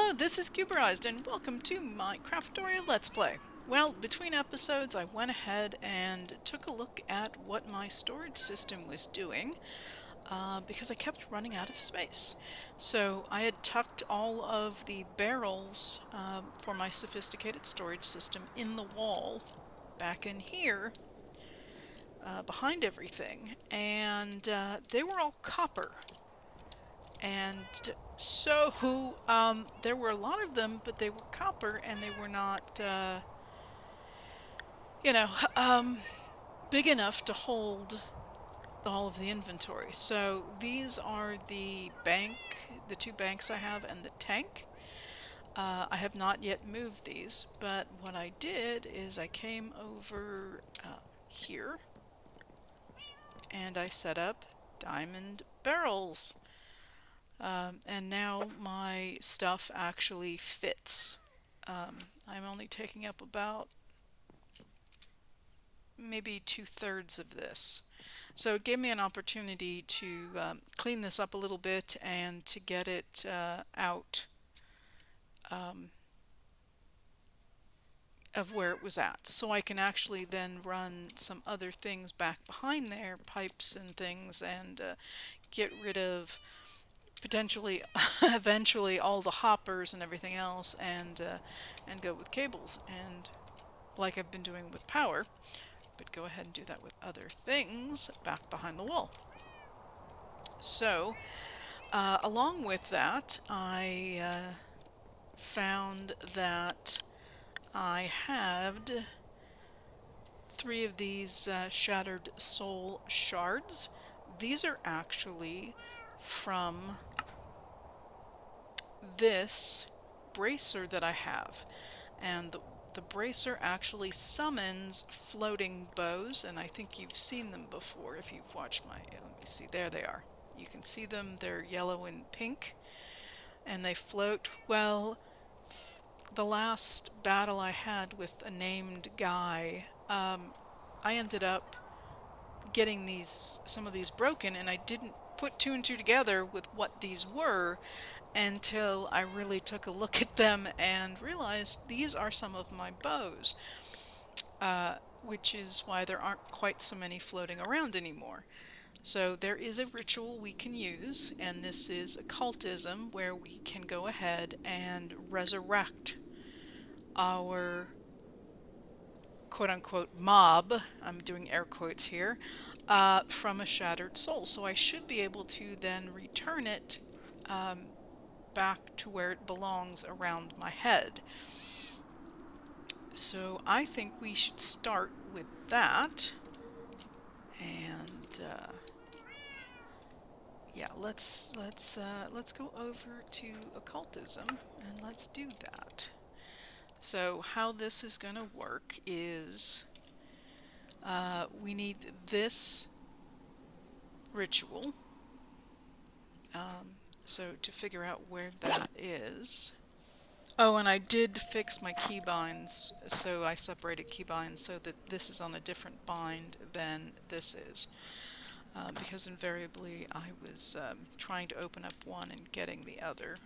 Hello, this is Cuberized, and welcome to my Craftoria Let's Play. Well, between episodes, I went ahead and took a look at what my storage system was doing, because I kept running out of space. So I had tucked all of the barrels for my sophisticated storage system in the wall back in here, behind everything, and they were all copper. And so there were a lot of them, but they were copper and they were not, you know, um, big enough to hold all of the inventory. So these are the two banks I have, and the tank. I have not yet moved these, but what I did is I came over here and I set up diamond barrels. And now my stuff actually fits. I'm only taking up about maybe 2/3 of this. So it gave me an opportunity to clean this up a little bit and to get it out um, of where it was at. So I can actually then run some other things back behind there, pipes and things, and get rid of potentially eventually all the hoppers and everything else, and go with cables, and like I've been doing with power, but go ahead and do that with other things back behind the wall. So along with that, I found that I had 3 of these shattered soul shards. These are actually from this bracer that I have, and the bracer actually summons floating bows, and I think you've seen them before if you've watched my, let me see, there they are. You can see them, they're yellow and pink, and they float. Well, the last battle I had with a named guy, I ended up getting some of these broken, and I didn't put two and two together with what these were until I really took a look at them and realized these are some of my bows, which is why there aren't quite so many floating around anymore. So there is a ritual we can use, and this is Occultism, where we can go ahead and resurrect our quote-unquote mob, I'm doing air quotes here, from a shattered soul. So I should be able to then return it back to where it belongs around my head. So I think we should start with that. And yeah, let's go over to Occultism and let's do that. So how this is going to work is we need this ritual. So to figure out where that is. Oh, and I did fix my keybinds, so I separated keybinds so that this is on a different bind than this is. Because invariably I was trying to open up one and getting the other.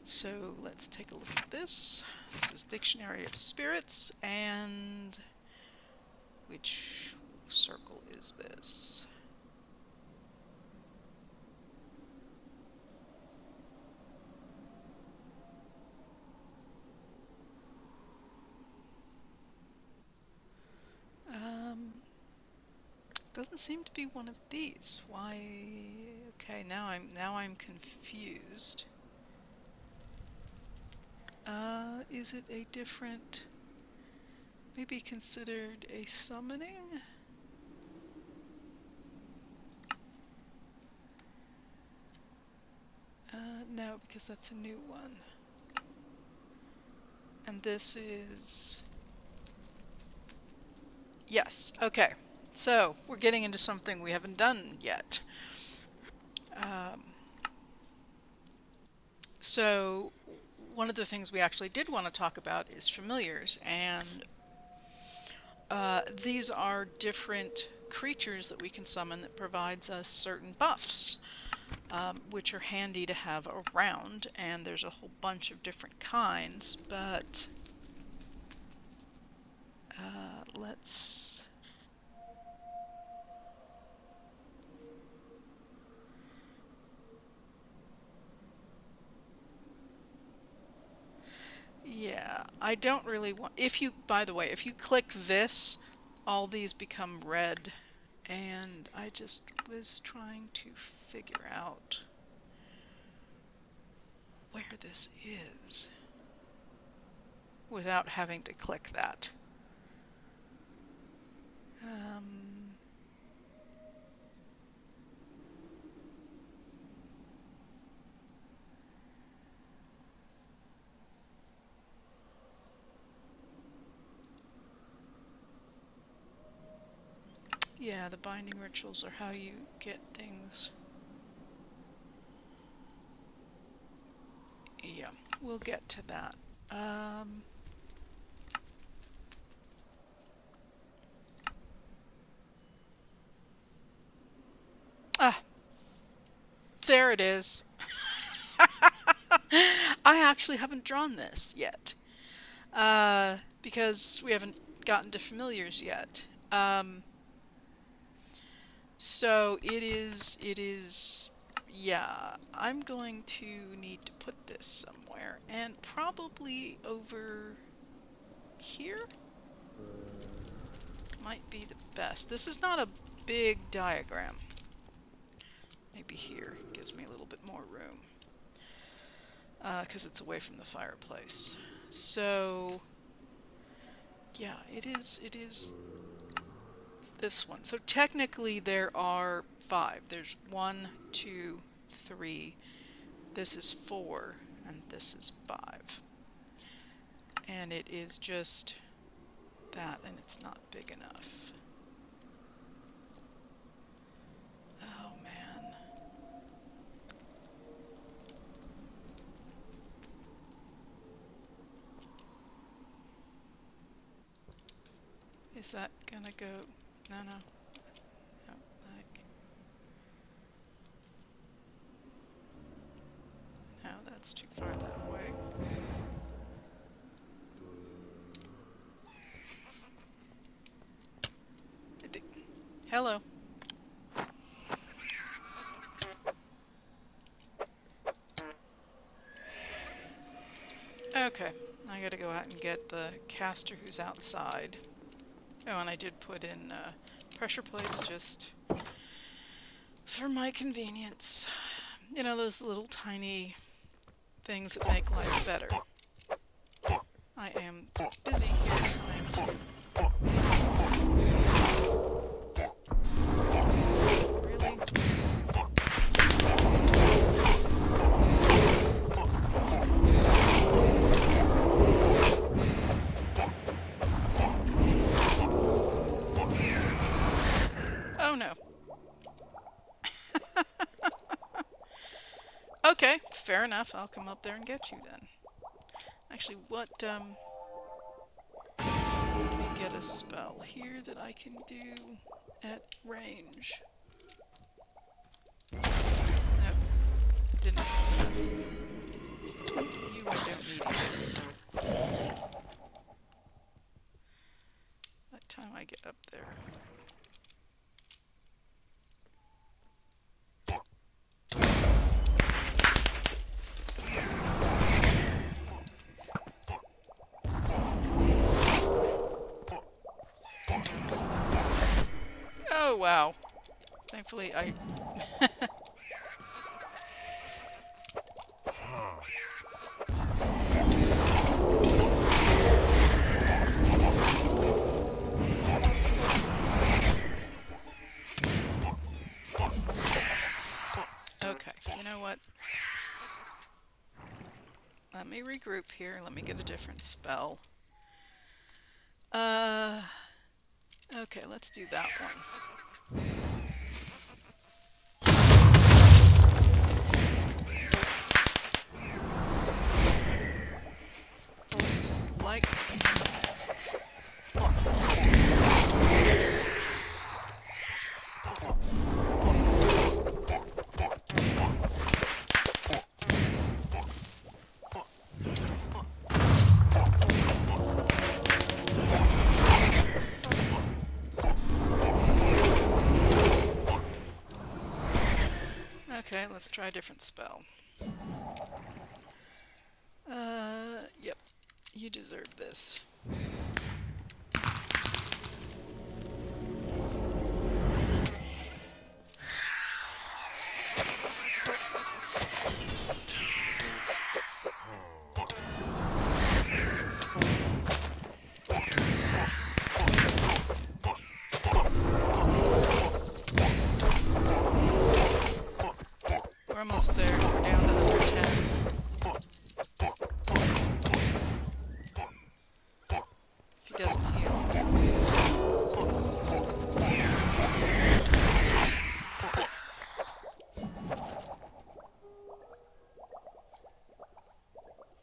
So let's take a look at this. This is Dictionary of Spirits, and which circle is this? Doesn't seem to be one of these. Why? Okay, now I'm confused. Is it a different, maybe considered a summoning? No, because that's a new one. And this is, yes, okay. So we're getting into something we haven't done yet. So one of the things we actually did want to talk about is familiars, and these are different creatures that we can summon that provides us certain buffs. which are handy to have around, and there's a whole bunch of different kinds, but let's... Yeah, I don't really want... If you, by the way, if you click this, all these become red, and I just was trying to figure out where this is without having to click that. Yeah, the binding rituals are how you get things. Yeah, we'll get to that. Ah, there it is. I actually haven't drawn this yet, because we haven't gotten to familiars yet. So it is, yeah, I'm going to need to put this somewhere, and probably over here might be the best. This is not a big diagram. Maybe here gives me a little bit more room, because it's away from the fireplace. So yeah, it is this one. So technically there are 5. There's 1, 2, 3. This is 4, and this is 5. And it is just that, and it's not big enough. Oh man. Is that gonna go? No, no. No, like. No, that's too far that way. Hello. Okay, I gotta go out and get the caster who's outside. Oh, and I did put in pressure plates just for my convenience. You know, those little tiny things that make life better. I am busy here trying. Really? Oh no. Okay, fair enough. I'll come up there and get you then. Actually, what, let me get a spell here that I can do at range. No, didn't have enough. You I don't need either. By the time I get up there. Oh wow. Thankfully I Okay, you know what? Let me regroup here. Let me get a different spell. Okay, let's do that one. It's like... let's try a different spell. Yep. You deserve this. We're almost there. We're down to under 10. If he doesn't heal.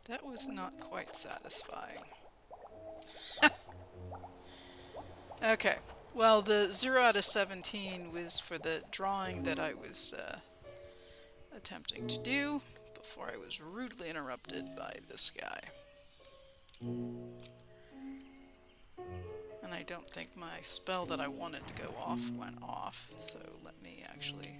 That was not quite satisfying. Okay. Well, the 0 out of 17 was for the drawing that I was attempting to do before I was rudely interrupted by this guy. And I don't think my spell that I wanted to go off went off, so let me actually...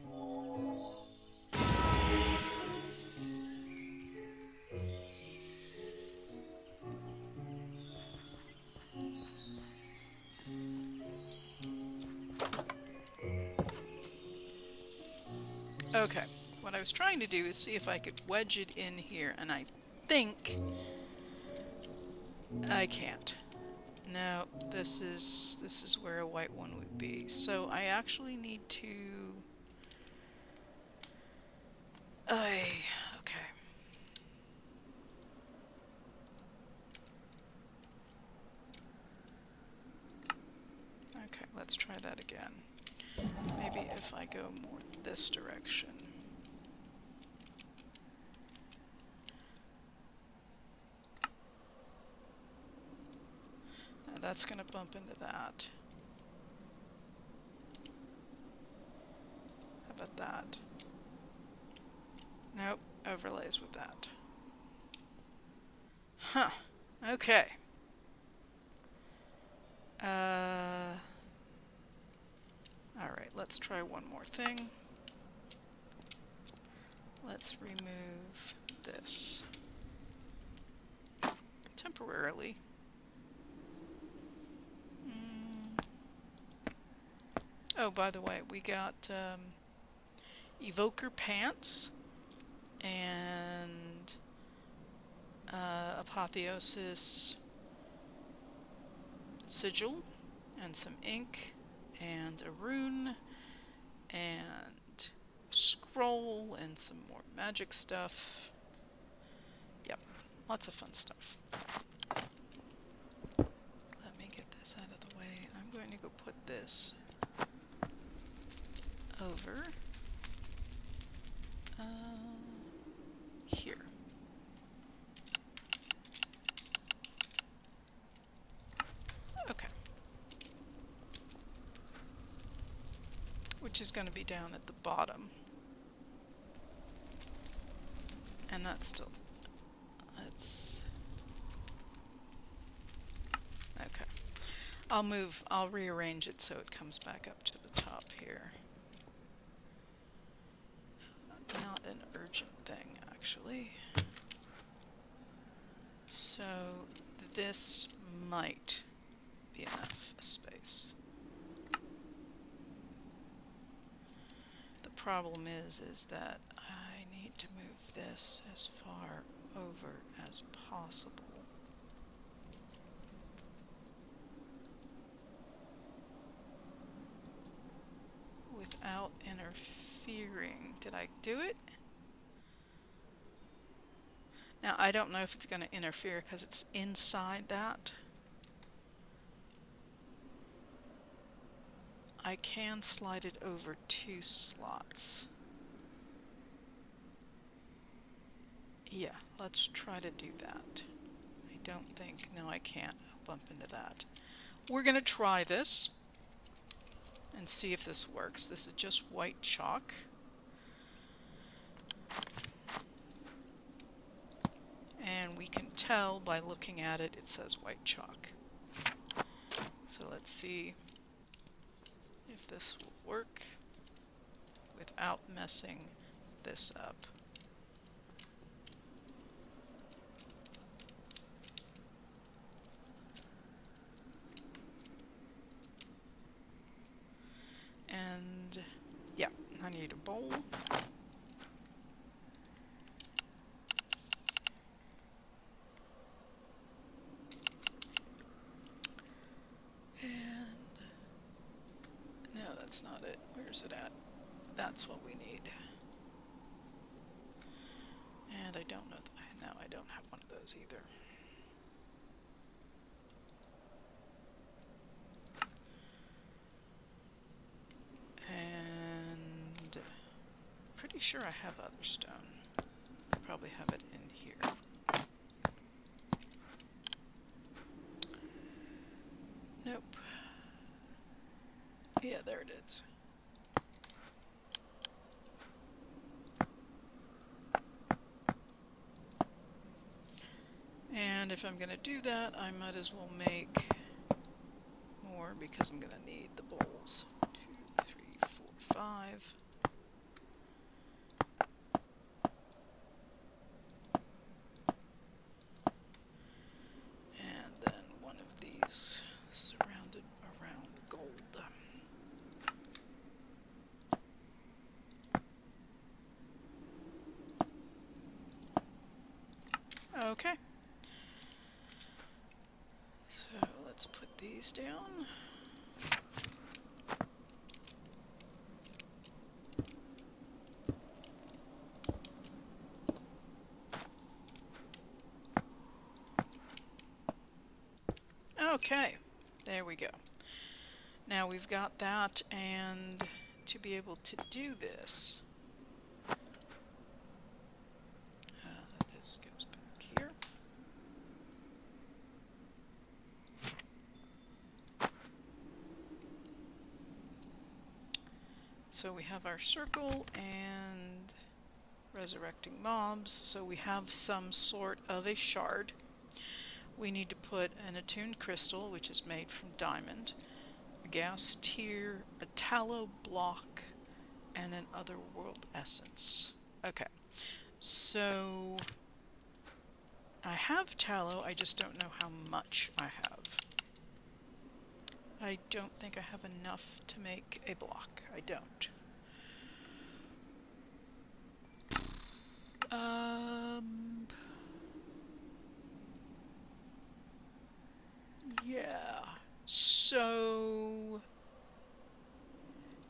Okay, what I was trying to do is see if I could wedge it in here, and I think I can't. No, this is where a white one would be. So I actually need to... okay. Okay, let's try that again. Maybe if I go more this direction. Now that's going to bump into that. How about that? Nope, overlays with that. Huh, okay. Alright, let's try one more thing. Let's remove this. Temporarily. Oh, by the way, we got Evoker Pants and Apotheosis Sigil and some ink and a rune and a scroll and some more magic stuff. Yep, lots of fun stuff. Let me get this out of the way. I'm going to go put this over here. Okay. Which is going to be down at the bottom. And that's still... let's... okay. I'll rearrange it so it comes back up to the top here. Not an urgent thing, actually. So this might be enough space. The problem is that I need to move this as far over as possible. Without interfering. Did I do it? Now, I don't know if it's going to interfere because it's inside that. I can slide it over 2 slots. Yeah, let's try to do that. I don't think... no, I can't. I'll bump into that. We're going to try this and see if this works. This is just white chalk. And we can tell by looking at it, it says white chalk. So let's see if this will work without messing this up. And yeah, I need a bowl. And no, that's not it. Where's it at? That's what we need. And I don't know that no, I don't have one of those either. And pretty sure I have other stone. I probably have it in here. Nope. Yeah, there it is. And if I'm going to do that, I might as well make more because I'm going to need the bowls. 2, 3, 4, 5. And then one of these surrounded around gold. Okay. So let's put these down. Okay, there we go. Now we've got that, and to be able to do this, this goes back here. So we have our circle and resurrecting mobs, so we have some sort of a shard. We need to put an attuned crystal, which is made from diamond, a gas tier, a tallow block, and an otherworld essence. Okay, so I have tallow, I just don't know how much I have. I don't think I have enough to make a block. I don't. Yeah. So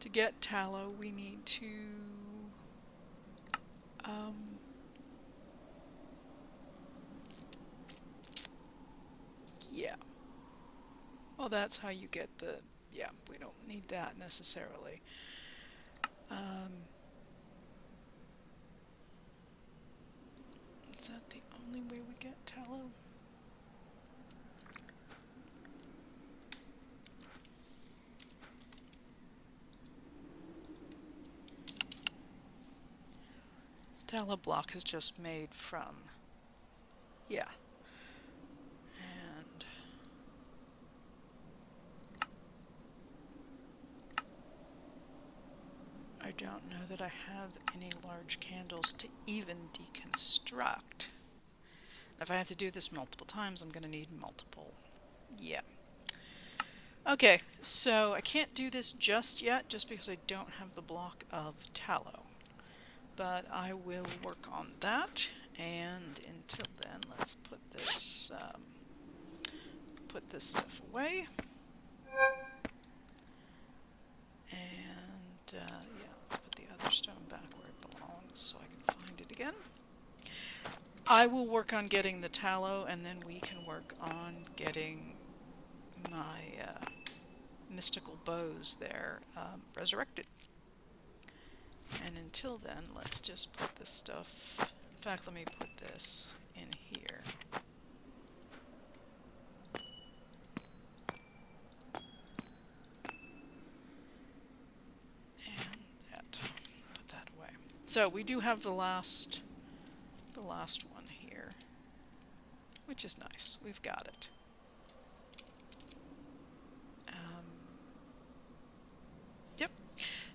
to get tallow, we need to yeah. Well, that's how you get the, yeah, we don't need that necessarily. Is that the only way we get tallow? Tallow block is just made from, yeah. And I don't know that I have any large candles to even deconstruct. If I have to do this multiple times, I'm going to need multiple. Yeah. Okay, so I can't do this just yet, just because I don't have the block of tallow. But I will work on that, and until then, let's put this stuff away. And yeah, let's put the other stone back where it belongs so I can find it again. I will work on getting the tallow, and then we can work on getting my mystical bows there resurrected. And until then, let's just put this stuff, in fact, let me put this in here. And that, put that away. So we do have the last one here, which is nice. We've got it. Yep.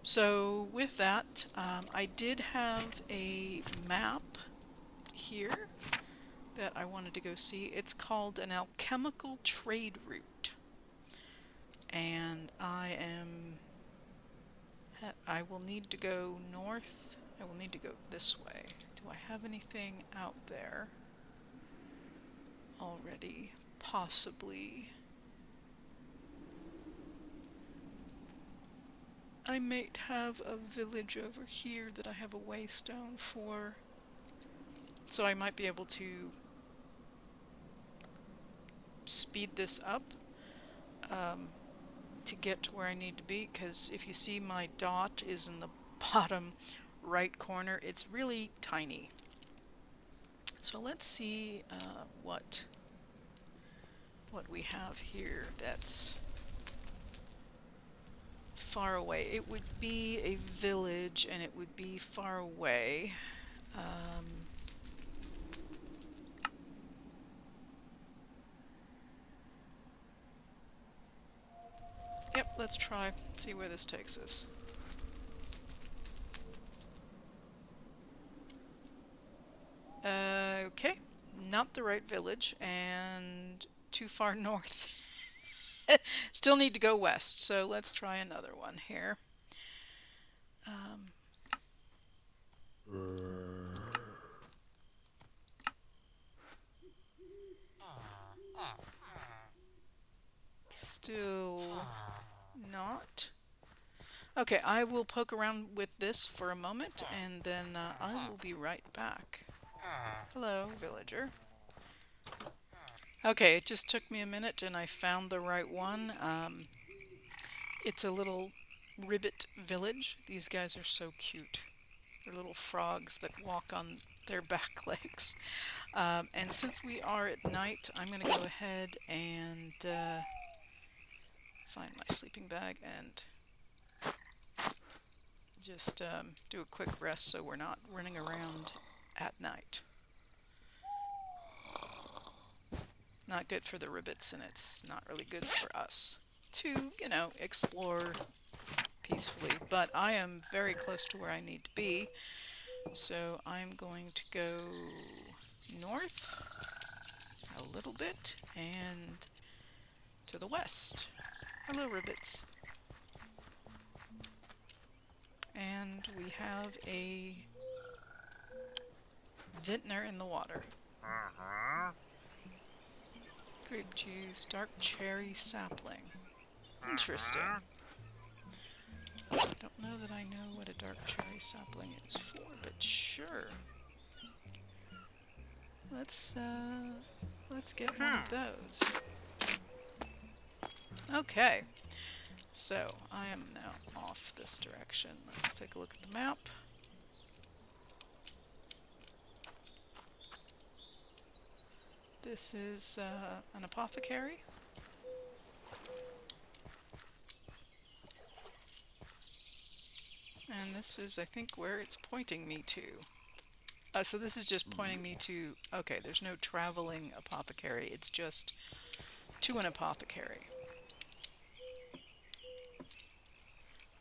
So with that, I did have a map here that I wanted to go see. It's called an alchemical trade route. And I will need to go north. I will need to go this way. Do I have anything out there already? Possibly. I might have a village over here that I have a waystone for. So I might be able to speed this up to get to where I need to be, because if you see my dot is in the bottom right corner, it's really tiny. So let's see what we have here that's far away. It would be a village and it would be far away. Yep, let's try, see where this takes us. Okay, not the right village and too far north. Still need to go west, so let's try another one here. Still not. Okay, I will poke around with this for a moment and then I will be right back. Hello, villager. Okay, it just took me a minute and I found the right one. It's a little Ribbit village. These guys are so cute. They're little frogs that walk on their back legs. And since we are at night, I'm going to go ahead and find my sleeping bag and just do a quick rest so we're not running around at night. Not good for the Ribbits, and it's not really good for us to, you know, explore peacefully. But I am very close to where I need to be, so I'm going to go north a little bit and to the west. Hello, Ribbits. And we have a vintner in the water. Grape juice, dark cherry sapling. Interesting. I don't know that I know what a dark cherry sapling is for, but sure. Let's get one of those. Okay. So, I am now off this direction. Let's take a look at the map. This is an apothecary. And this is, I think, where it's pointing me to. So this is just pointing me to, okay, there's no traveling apothecary, it's just to an apothecary.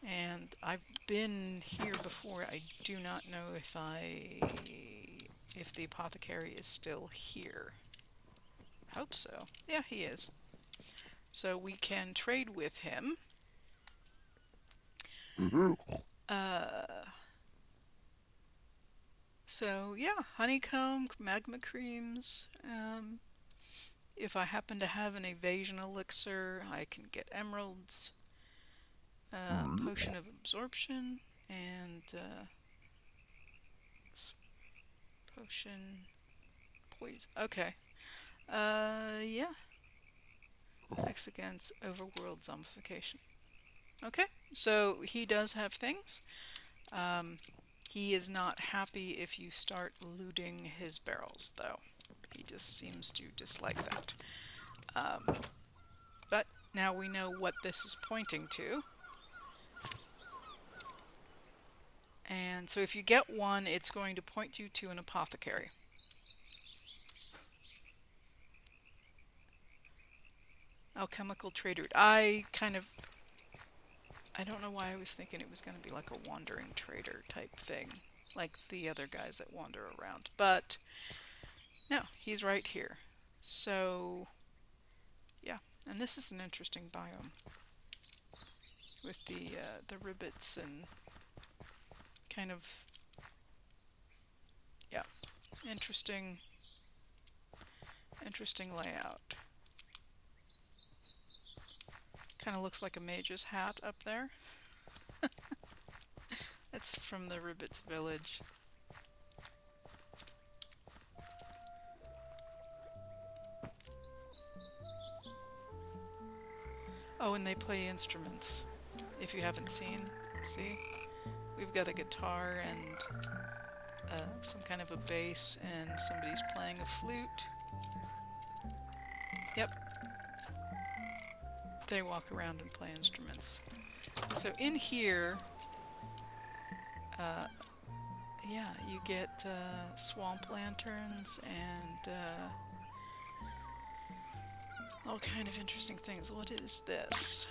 And I've been here before. I do not know if the apothecary is still here. I hope so. Yeah, he is. So we can trade with him. So yeah, honeycomb, magma creams. If I happen to have an evasion elixir, I can get emeralds. Potion of absorption and potion poison. Okay. Yeah. Attacks against overworld zombification. Okay, so he does have things. He is not happy if you start looting his barrels, though. He just seems to dislike that. But now we know what this is pointing to. And so if you get one, it's going to point you to an apothecary. Alchemical trade route. I kind of I don't know why I was thinking it was going to be like a wandering trader type thing, like the other guys that wander around. But no, he's right here. So yeah, and this is an interesting biome with the ribbits and kind of, yeah, interesting layout. Kind of looks like a mage's hat up there. That's from the Ribbit's village. Oh, and they play instruments. If you haven't seen, see? We've got a guitar and some kind of a bass, and somebody's playing a flute. Yep. They walk around and play instruments. So in here, yeah, you get swamp lanterns and all kind of interesting things. What is this?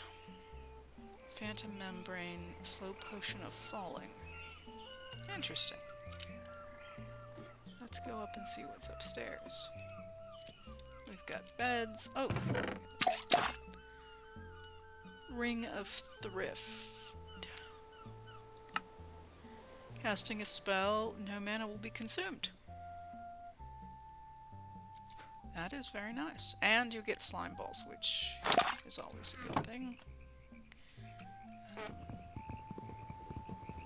Phantom membrane, slow potion of falling. Interesting. Let's go up and see what's upstairs. We've got beds. Oh! Ring of Thrift. Casting a spell, no mana will be consumed. That is very nice. And you get slime balls, which is always a good thing.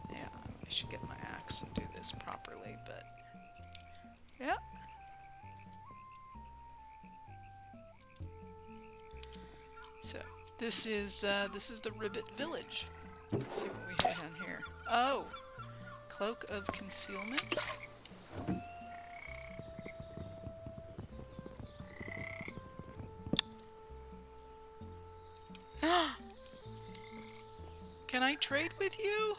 Yeah, I should get my axe and do this properly, but yeah. So this is the Ribbit village. Let's see what we have on here. Oh, cloak of concealment. Can I trade with you?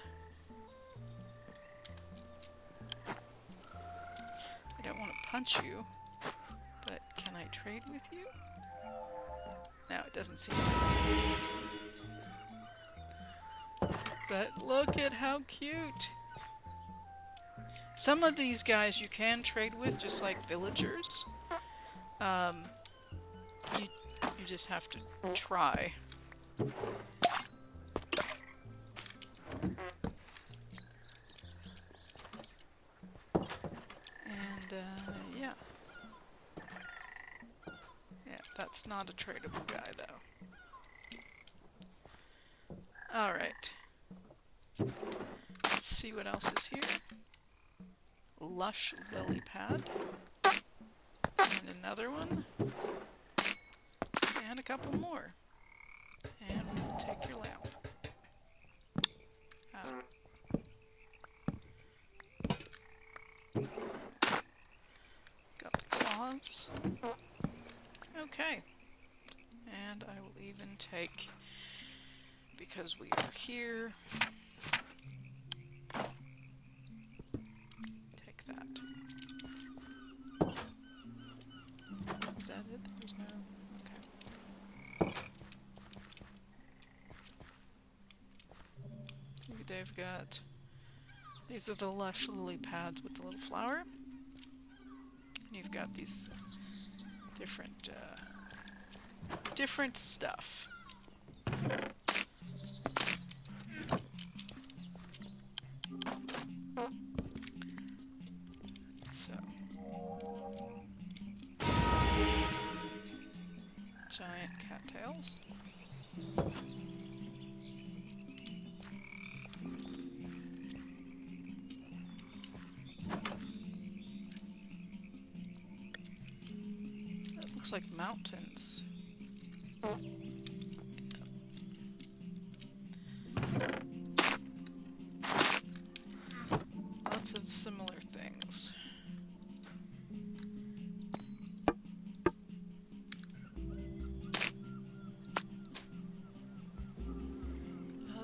I don't want to punch you, but can I trade with you? No, it doesn't seem like it. But look at how cute! Some of these guys you can trade with, just like villagers. You just have to try. And yeah. Yeah, that's not a tradable guy though. Alright. Let's see what else is here. Lush lily pad. And another one. And a couple more. And we'll take your lamp. Got the claws. Okay. And I will even take, because we are here, take that. Is that it? There's no... Okay. They've got... These are the lush lily pads with the little flower. And you've got these different stuff. So, giant cattails. That looks like mountains. Lots of similar things.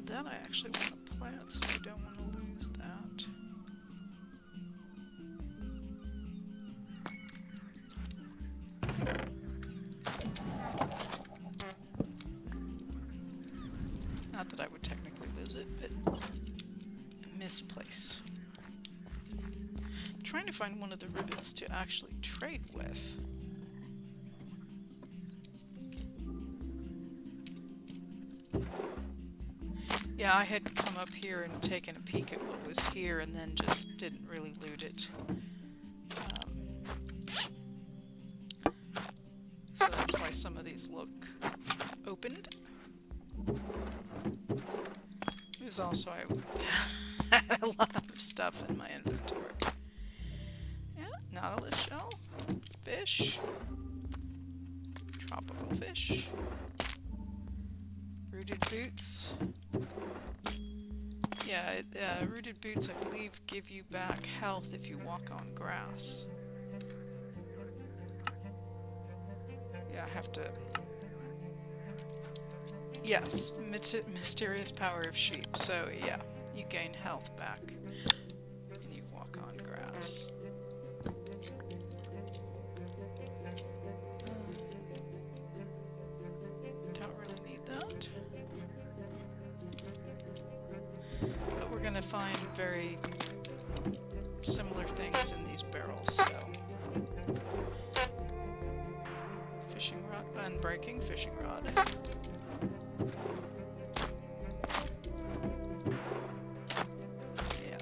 That I actually want to plant, so I don't want to lose that. Not that I would technically knows it, but misplace. I'm trying to find one of the ribbits to actually trade with. Yeah, I had come up here and taken a peek at what was here and then just didn't really loot it. So that's why some of these look opened. There's also, I had a lot of stuff in my inventory. Yeah, nautilus shell, fish, tropical fish, rooted boots. Yeah, rooted boots, I believe, give you back health if you walk on grass. Yeah, I have to... Yes, mysterious power of sheep. So, yeah, you gain health back when you walk on grass. Don't really need that. But we're going to find very similar things in these barrels, so... Fishing rod, unbreaking fishing rod. Yeah.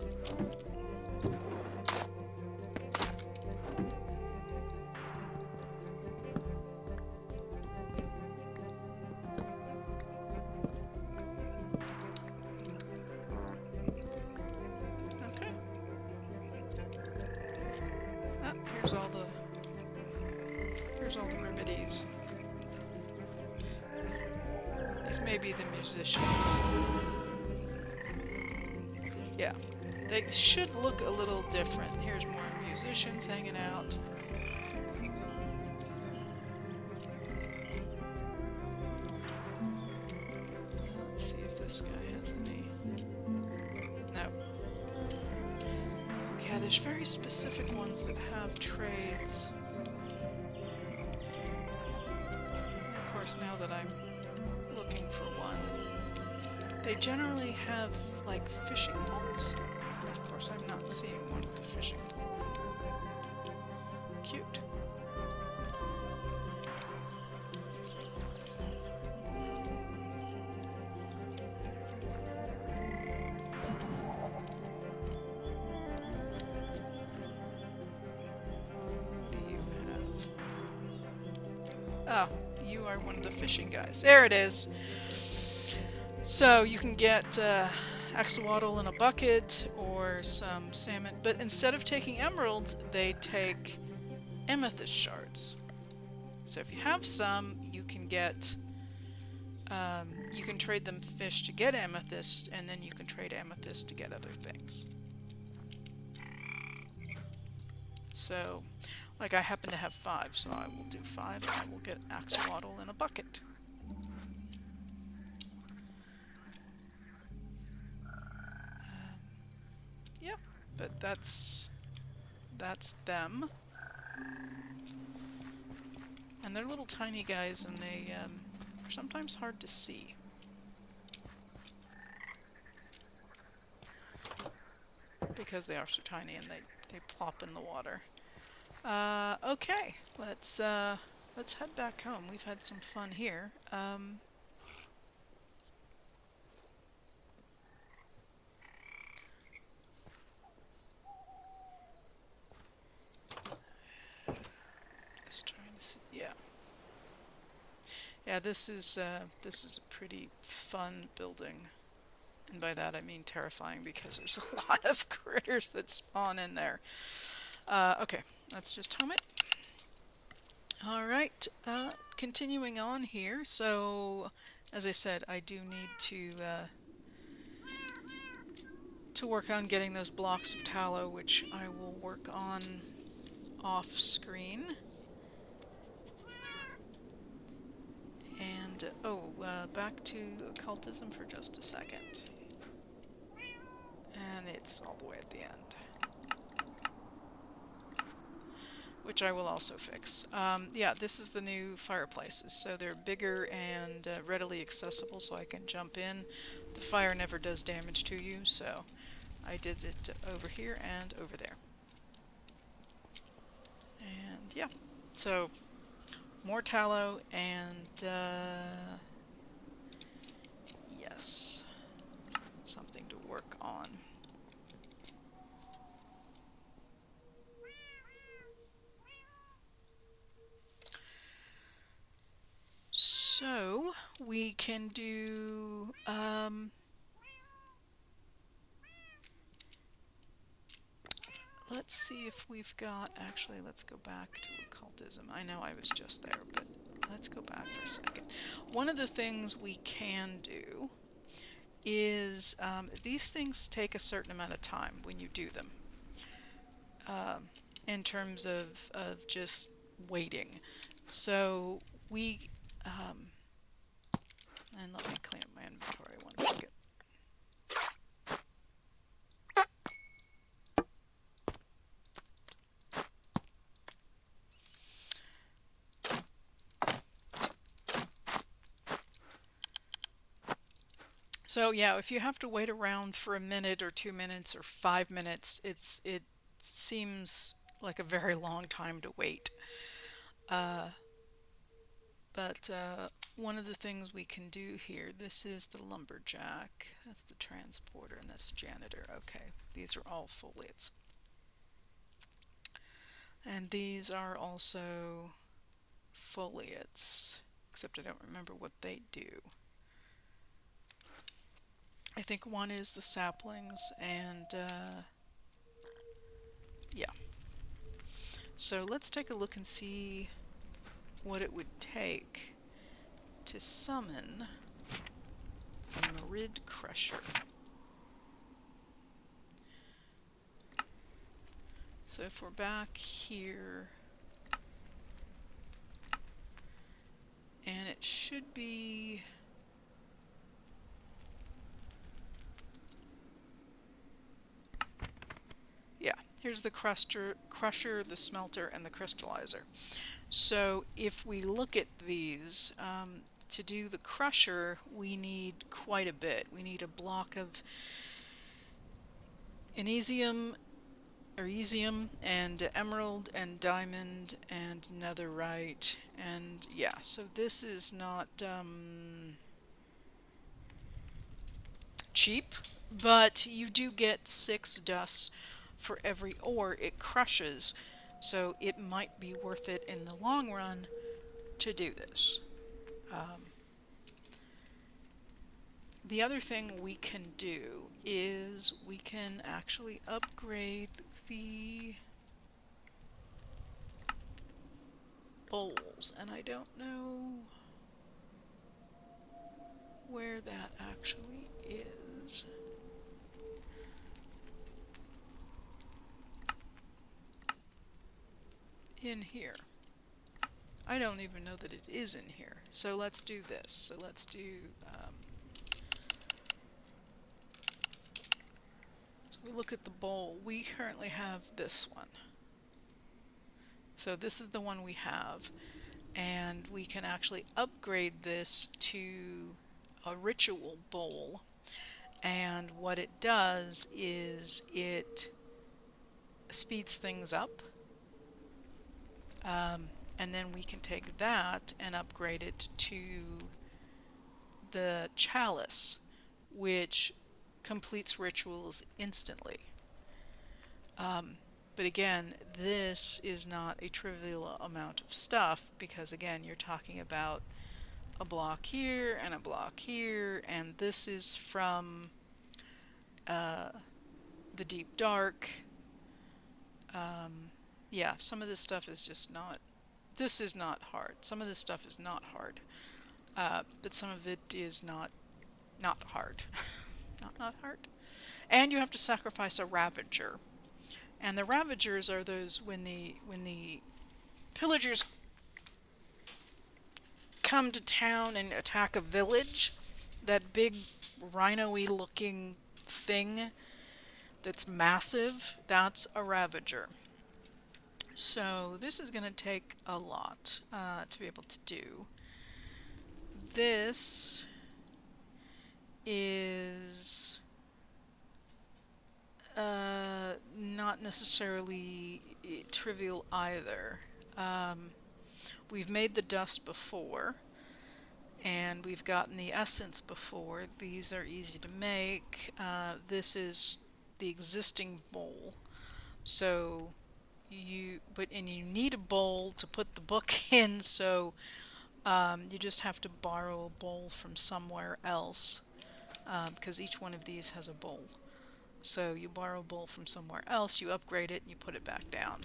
Okay. Ah, here's all the ribbities. These may be the musicians. Yeah, they should look a little different. Here's more musicians hanging out. Let's see if this guy has any. No. Yeah, there's very specific ones that have trades. And of course, now that I'm looking for one, they generally have like fishing poles. Of course, I'm not seeing one with a fishing pole. Cute. What do you have? Oh, you are one of the fishing guys. There it is. So you can get axolotl in a bucket or some salmon, but instead of taking emeralds, they take amethyst shards. So if you have some, you can get, you can trade them fish to get amethyst, and then you can trade amethyst to get other things. So, like I happen to have 5, so I will do 5, and I will get axolotl in a bucket. Yeah, but that's them. And they're little tiny guys, and they are sometimes hard to see. Because they are so tiny and they plop in the water. Okay, let's head back home. We've had some fun here. Just trying to see. Yeah. Yeah, this is a pretty fun building. And by that I mean terrifying, because there's a lot of critters that spawn in there. Okay, let's just home it. Alright, continuing on here. So, as I said, I do need to work on getting those blocks of tallow, which I will work on off screen. And, back to occultism for just a second. And it's all the way at the end. which I will also fix. Yeah, this is the new fireplaces. So they're bigger and readily accessible, so I can jump in. The fire never does damage to you, so I did it over here and over there. And yeah, so more tallow and yes, something to work on. So we can do let's see if we've got, actually let's go back to occultism. I know I was just there, but let's go back for a second. One of the things we can do is these things take a certain amount of time when you do them, in terms of just waiting. So we, and let me clean up my inventory one second. So yeah, if you have to wait around for a minute or 2 minutes or 5 minutes, it seems like a very long time to wait. But one of the things we can do here, this is the lumberjack, that's the transporter, and that's the janitor. Okay, these are all foliots. And these are also foliots, except I don't remember what they do. I think one is the saplings, and yeah. So let's take a look and see what it would take to summon a Merid Crusher. So if we're back here, and it should be, yeah, here's the crusher, the smelter, and the crystallizer. So if we look at these, to do the crusher, we need quite a bit. We need a block of anesium, Eresium, and emerald, and diamond, and netherite, and yeah, so this is not cheap, but you do get 6 dusts for every ore it crushes, so it might be worth it in the long run to do this. The other thing we can do is we can actually upgrade the bowls, and I don't know where that actually is. In here. I don't even know that it is in here. So let's do this. So let's do, so we look at the bowl. We currently have this one. So this is the one we have. And we can actually upgrade this to a ritual bowl. And what it does is it speeds things up. And then we can take that and upgrade it to the chalice, which completes rituals instantly. But again, this is not a trivial amount of stuff, because again, you're talking about a block here and a block here, and this is from the deep dark. Yeah, some of this stuff is just not, this is not hard. Some of this stuff is not hard. But some of it is not hard. not hard. And you have to sacrifice a Ravager. And the Ravagers are those when the pillagers come to town and attack a village, that big rhino-y looking thing that's massive, that's a Ravager. So this is going to take a lot to be able to do. This is not necessarily trivial either. We've made the dust before, and we've gotten the essence before. These are easy to make. This is the existing bowl. So you need a bowl to put the book in, so you just have to borrow a bowl from somewhere else, because each one of these has a bowl. So you borrow a bowl from somewhere else, you upgrade it, and you put it back down.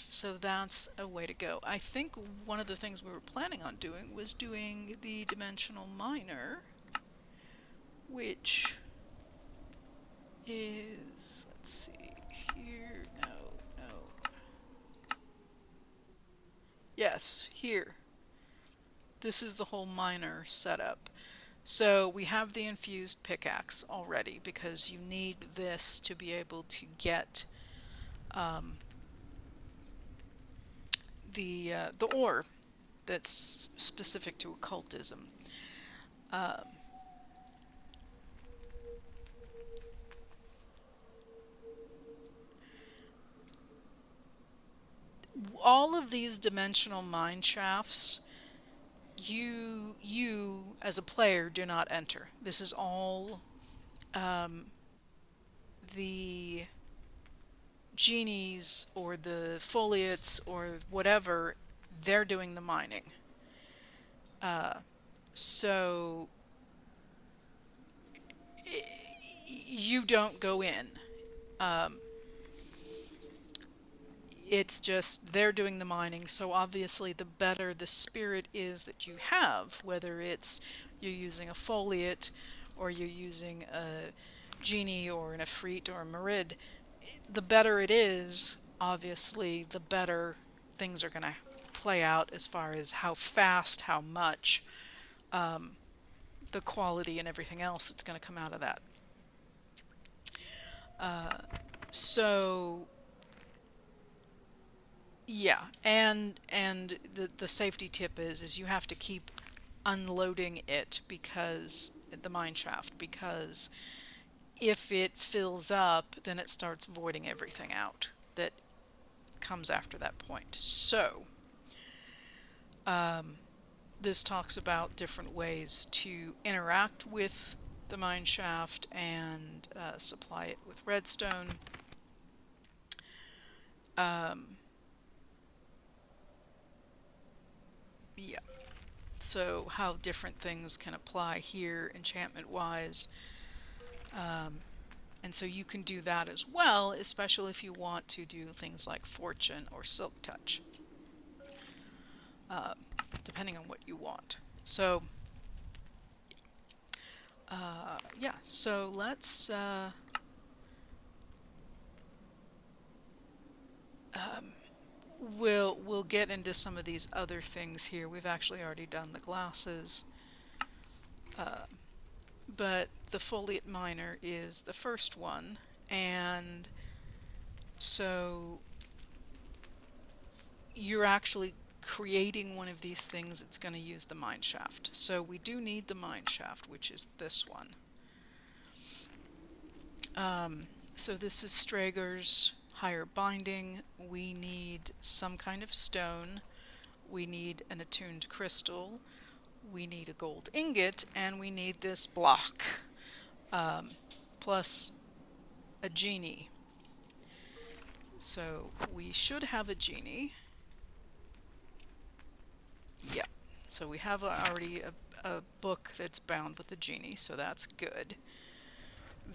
So that's a way to go. I think one of the things we were planning on doing was doing the dimensional miner, which is, let's see, here, no. Yes, here. This is the whole miner setup. So we have the infused pickaxe already because you need this to be able to get the ore that's specific to occultism. All of these dimensional mine shafts, you as a player do not enter. This is all the genies or the foliots or whatever, they're doing the mining. So you don't go in. It's just they're doing the mining, so obviously the better the spirit is that you have, whether it's you're using a foliot or you're using a genie or an efreet or a merid, the better it is, obviously the better things are going to play out as far as how fast, how much, the quality and everything else that's going to come out of that. So yeah, and the safety tip is you have to keep unloading it, because the mine shaft, because if it fills up, then it starts voiding everything out that comes after that point. So this talks about different ways to interact with the mine shaft and supply it with redstone. Yeah, so how different things can apply here enchantment wise, and so you can do that as well, especially if you want to do things like fortune or silk touch, depending on what you want. So yeah, so let's we'll get into some of these other things here. We've actually already done the glasses, but the foliot miner is the first one, and so you're actually creating one of these things that's going to use the mine shaft. So we do need the mine shaft, which is this one. So this is Strager's higher binding. We need some kind of stone. We need an attuned crystal. We need a gold ingot, and we need this block, plus a genie. So we should have a genie. Yeah. So we have already a book that's bound with the genie, so that's good.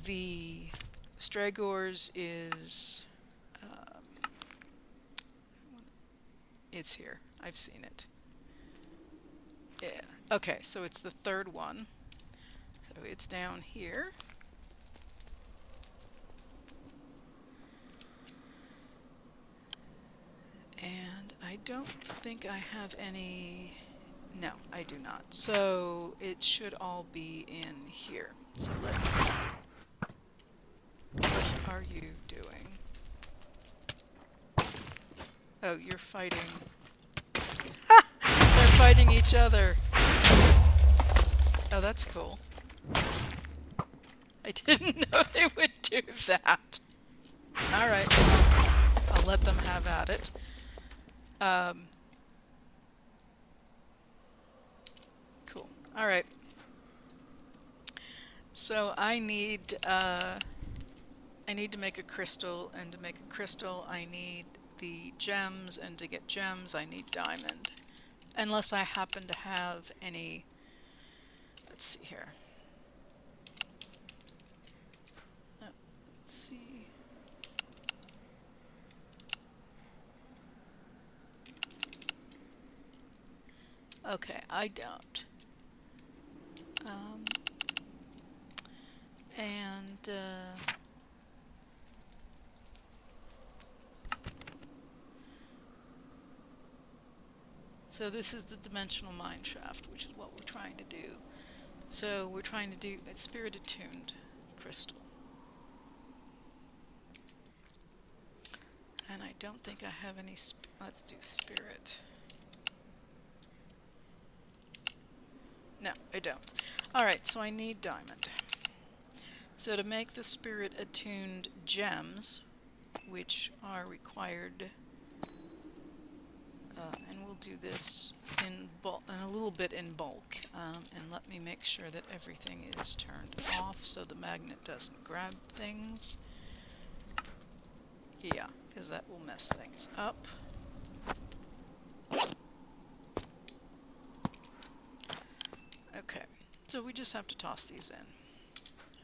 The Stragor's is it's here. I've seen it. Yeah. Okay, so it's the third one. So it's down here. And I don't think I have any. No, I do not. So it should all be in here. So let's put our are you doing? Oh, you're fighting. They're fighting each other. Oh, that's cool. I didn't know they would do that. Alright. I'll let them have at it. Cool. Alright. So I need to make a crystal, and to make a crystal I need the gems, and to get gems I need diamond. Unless I happen to have any... Let's see here. Oh, let's see. Okay, I don't. So this is the dimensional mineshaft, which is what we're trying to do. So we're trying to do a spirit attuned crystal. And I don't think I have any... Let's do spirit. No, I don't. Alright, so I need diamond. So to make the spirit attuned gems, which are required, and we'll do this in bulk, and a little bit in bulk, and let me make sure that everything is turned off so the magnet doesn't grab things. Yeah, because that will mess things up. Okay, so we just have to toss these in.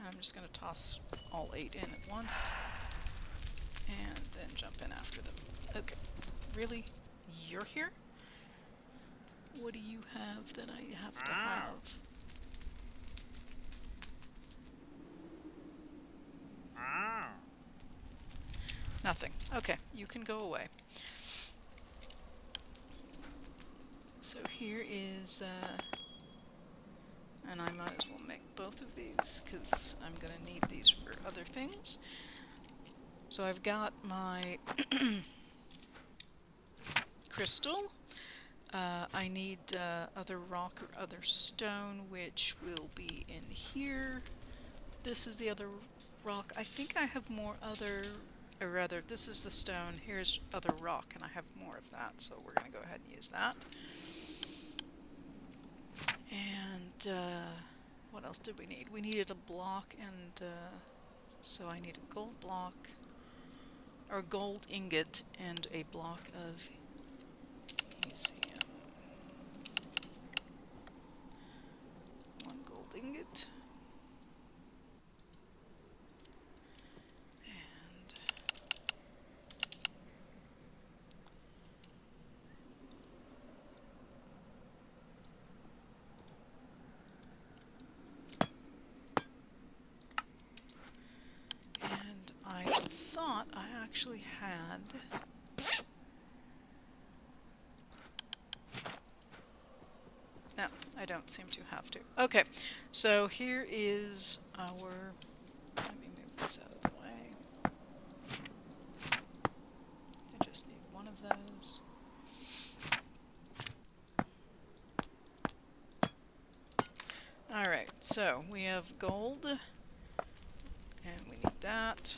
I'm just going to toss all 8 in at once, and then jump in after them. Okay, really? You're here? What do you have that I have to have? Nothing. Okay, you can go away. So here is, and I might as well make both of these, because I'm going to need these for other things. So I've got my crystal. I need other rock or other stone, which will be in here. This is the other rock. I think I have more other, or rather, this is the stone. Here's other rock, and I have more of that, so we're going to go ahead and use that. And what else did we need? We needed a block, and so I need a gold block, or gold ingot, and a block of museum. 1 gold ingot. And I thought I actually had... No, I don't seem to have to. Okay, so here is our... Let me move this out of the way. I just need one of those. Alright, so we have gold, and we need that.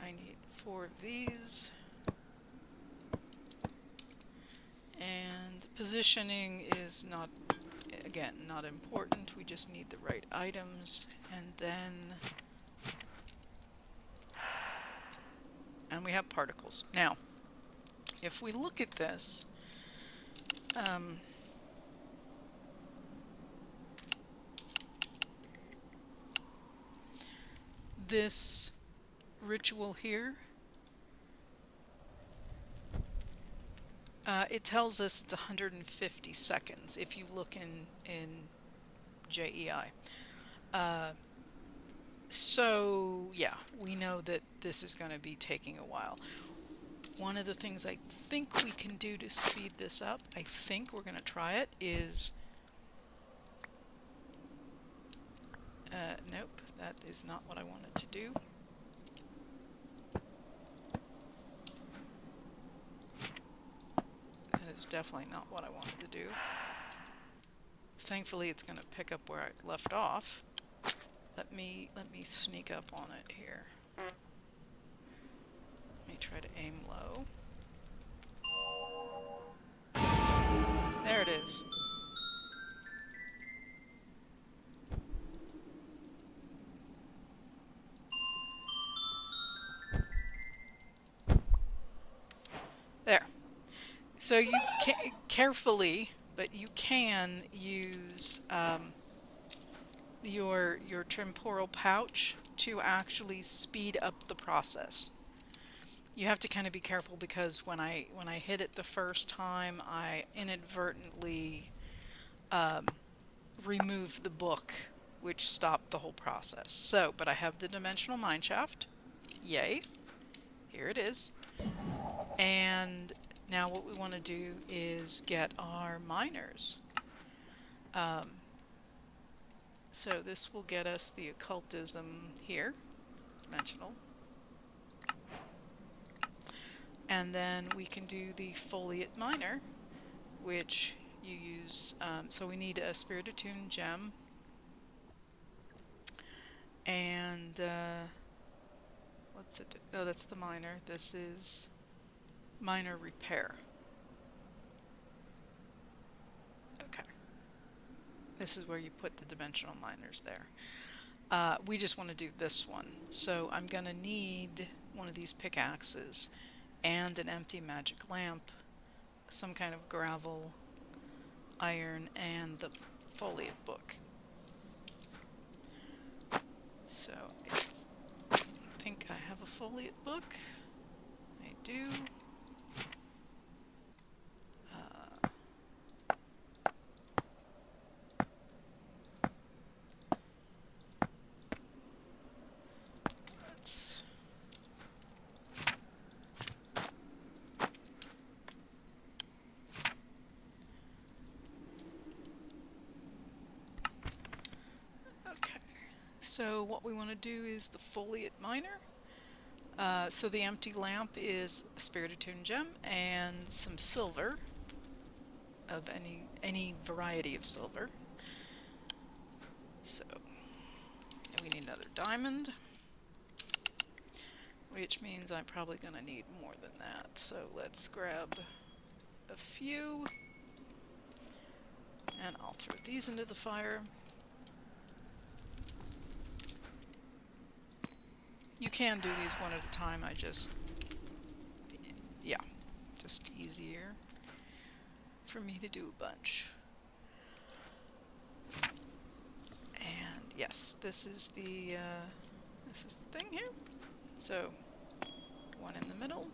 I need 4 of these. And positioning is not, again, not important. We just need the right items. And then... And we have particles. Now, if we look at this, this ritual here, it tells us it's 150 seconds if you look in JEI. So yeah, we know that this is going to be taking a while. One of the things I think we can do to speed this up, I think we're going to try it, is... nope, that is not what I wanted to do. definitely not what I wanted to do. Thankfully, it's going to pick up where I left off. Let me sneak up on it here. Let me try to aim low. There it is. There. So you can carefully, but you can use your temporal pouch to actually speed up the process. You have to kind of be careful because when I hit it the first time, I inadvertently removed the book, which stopped the whole process. So, but I have the dimensional mineshaft. Yay! Here it is. And now what we want to do is get our miners. So this will get us the occultism here, dimensional. And then we can do the foliot miner, which you use, so we need a spirit attuned gem. And, what's it? Oh, that's the miner. This is miner repair. Okay. This is where you put the dimensional miners there. We just want to do this one. So I'm going to need one of these pickaxes and an empty magic lamp, some kind of gravel, iron, and the foliot book. So I think I have a foliot book. I do. Let's okay. So what we want to do is the foliot miner. So the empty lamp is a spirit attuned gem and some silver of any variety of silver. So we need another diamond, which means I'm probably going to need more than that. So let's grab a few, and I'll throw these into the fire. You can do these one at a time, yeah, just easier for me to do a bunch. And yes, this is the thing here. So one in the middle.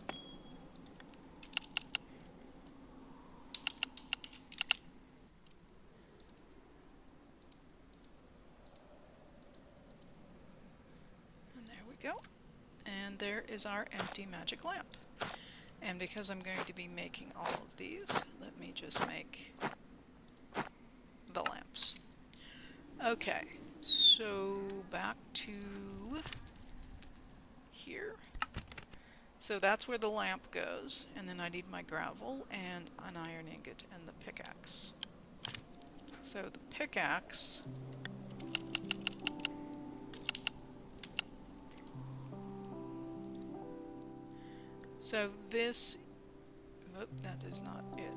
And there we go. And there is our empty magic lamp. And because I'm going to be making all of these, let me just make the lamps. Okay, so back to here. So that's where the lamp goes, and then I need my gravel and an iron ingot and the pickaxe. So the pickaxe so this, that is not it.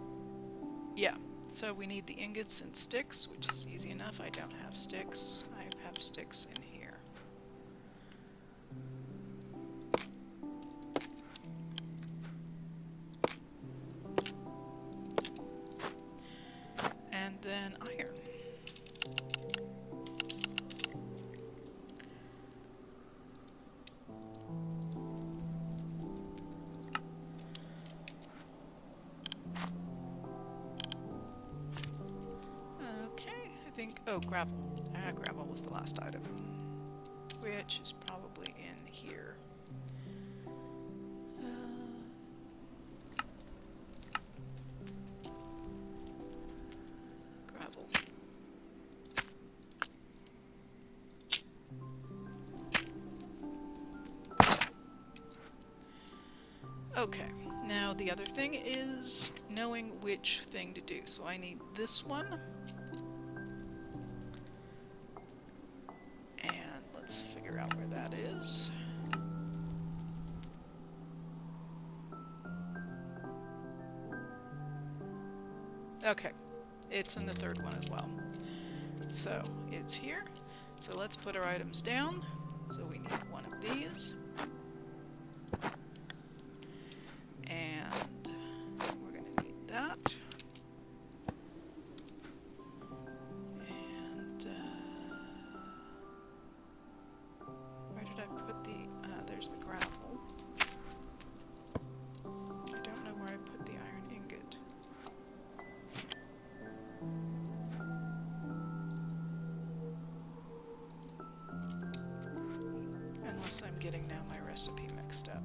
Yeah, so we need the ingots and sticks, which is easy enough. I don't have sticks. I have sticks in here. And then iron. Oh, gravel. Gravel was the last item, which is probably in here. Gravel. Okay, now the other thing is knowing which thing to do. So I need this one. And let's figure out where that is. Okay, it's in the third one as well. So it's here. So let's put our items down. So we need one of these. And we're going to need that. And where did I put the... there's the gravel. I don't know where I put the iron ingot. Unless I'm getting now my recipe mixed up.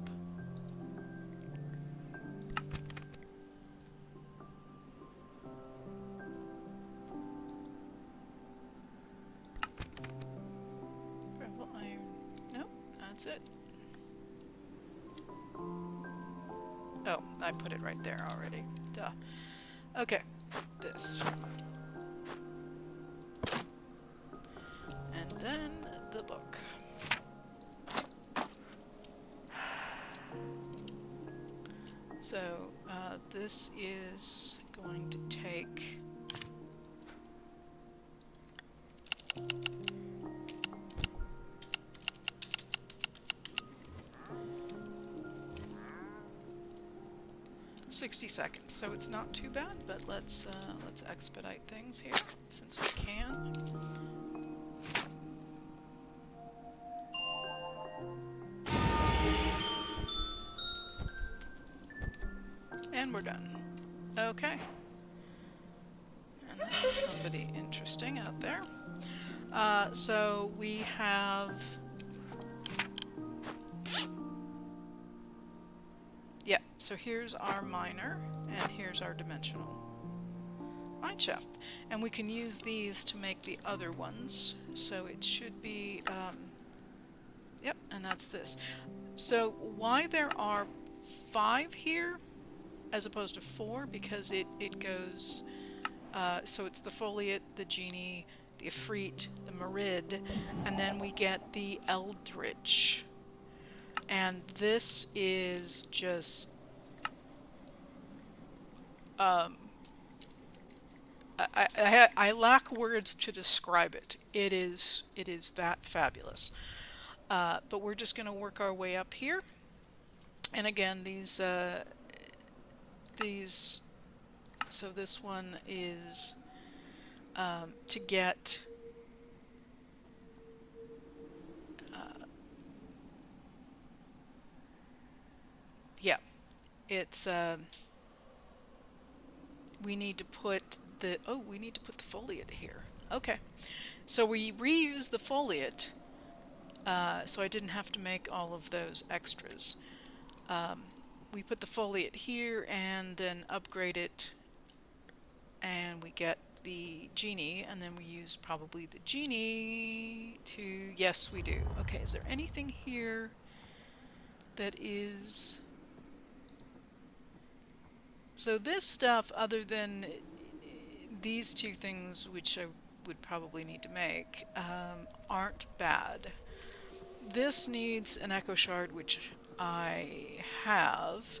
Gravel iron. Nope, that's it. Oh, I put it right there already. Duh. Okay, this. And then the book. So, this is going to take... $60 seconds, so it's not too bad, but let's expedite things here since we can. And we're done. Okay. And that's somebody interesting out there. So we have... Yeah, so here's our miner, and here's our dimensional mineshaft. And we can use these to make the other ones. So it should be... yep, and that's this. So why there are 5 here as opposed to 4, because it goes, so it's the foliot, the genie, the ifrit, the merid, and then we get the eldritch. And this is just, I lack words to describe it. It is that fabulous. But we're just going to work our way up here. And again, these, so this one is to get yeah, it's we need to put the foliot here. Okay, so we reuse the foliot, so I didn't have to make all of those extras. We put the foliot here and then upgrade it, and we get the genie, and then we use probably the genie to... Yes, we do. Okay, is there anything here that is... So this stuff, other than these 2 things, which I would probably need to make, aren't bad. This needs an echo shard, which I have.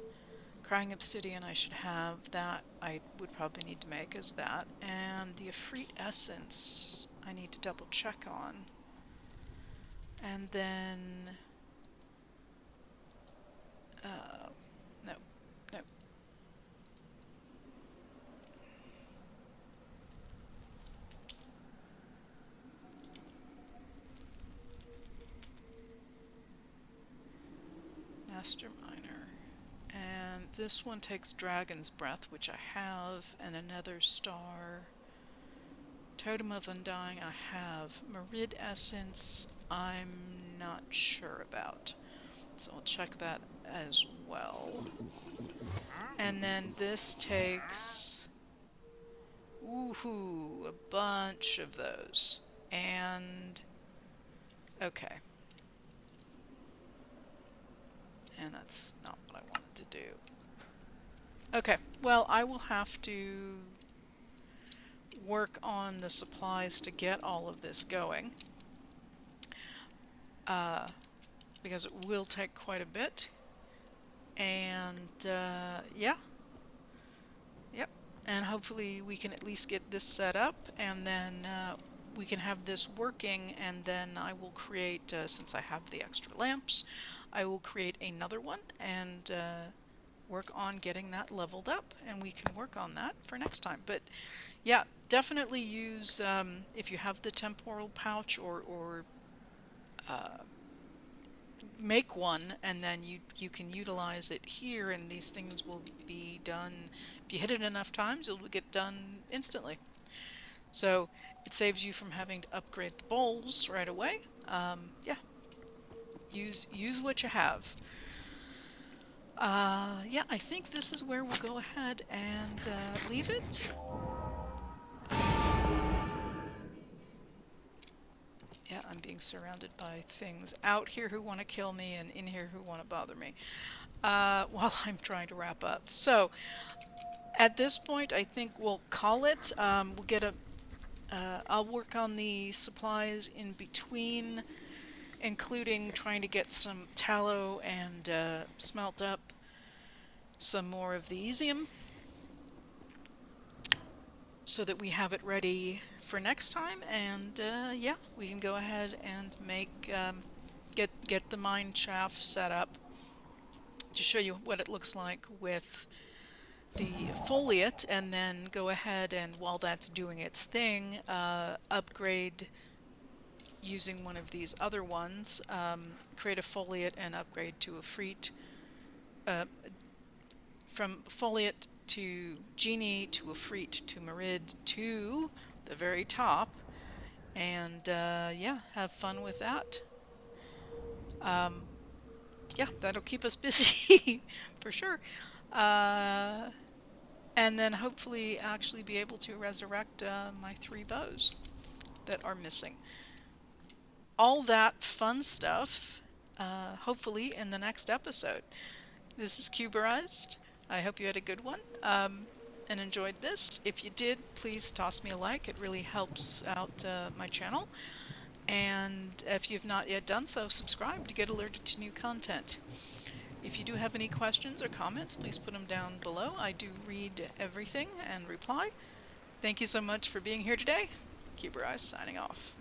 Crying obsidian I should have. That I would probably need to make as that. And the ifrit essence I need to double check on. And then... no. Master Miner. And this one takes Dragon's Breath, which I have, and another star. Totem of Undying I have. Merid Essence I'm not sure about. So I'll check that as well. And then this takes... woohoo! A bunch of those. And... okay. And that's not what I wanted to do. Okay, well, I will have to work on the supplies to get all of this going, because it will take quite a bit. And yeah, yep. And hopefully we can at least get this set up, and then we can have this working, and then I will create, since I have the extra lamps, I will create another one and work on getting that leveled up, and we can work on that for next time. But yeah, definitely use, if you have the temporal pouch, or make one, and then you can utilize it here, and these things will be done. If you hit it enough times, it'll get done instantly. So it saves you from having to upgrade the bowls right away. Yeah, use what you have. Yeah, I think this is where we'll go ahead and leave it. Yeah, I'm being surrounded by things out here who want to kill me and in here who want to bother me while I'm trying to wrap up. So at this point, I think we'll call it. We'll get a. I'll work on the supplies in between, including trying to get some tallow and smelt up some more of the easium, so that we have it ready for next time. And yeah, we can go ahead and make get the mine shaft set up to show you what it looks like with the foliot, and then go ahead and, while that's doing its thing, upgrade using one of these other ones, create a foliot and upgrade to a freet, from foliot to genie to a freet to merid to the very top, and yeah, have fun with that. Yeah, that'll keep us busy for sure. Uh, and then hopefully actually be able to resurrect my 3 bows that are missing. All that fun stuff, hopefully in the next episode. This is Cuberized. I hope you had a good one and enjoyed this. If you did, please toss me a like. It really helps out my channel. And if you've not yet done so, subscribe to get alerted to new content. If you do have any questions or comments, please put them down below. I do read everything and reply. Thank you so much for being here today. Cuberized signing off.